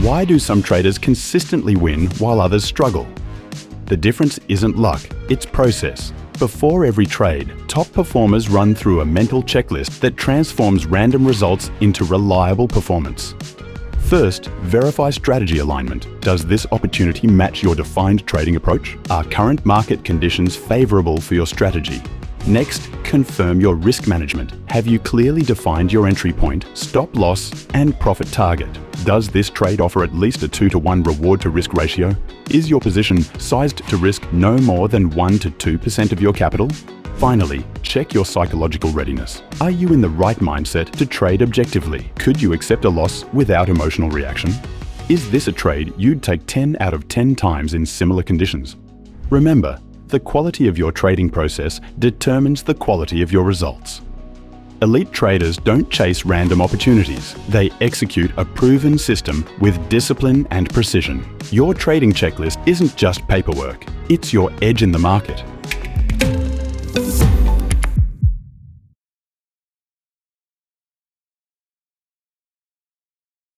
Why do some traders consistently win while others struggle? The difference isn't luck, it's process. Before every trade, top performers run through a mental checklist that transforms random results into reliable performance. First, verify strategy alignment. Does this opportunity match your defined trading approach? Are current market conditions favorable for your strategy? Next, confirm your risk management. Have you clearly defined your entry point, stop loss, and profit target? Does this trade offer at least a 2-to-1 reward to risk ratio? Is your position sized to risk no more than 1 to 2% of your capital? Finally, check your psychological readiness. Are you in the right mindset to trade objectively? Could you accept a loss without emotional reaction? Is this a trade you'd take 10 out of 10 times in similar conditions? Remember, the quality of your trading process determines the quality of your results. Elite traders don't chase random opportunities. They execute a proven system with discipline and precision. Your trading checklist isn't just paperwork, it's your edge in the market.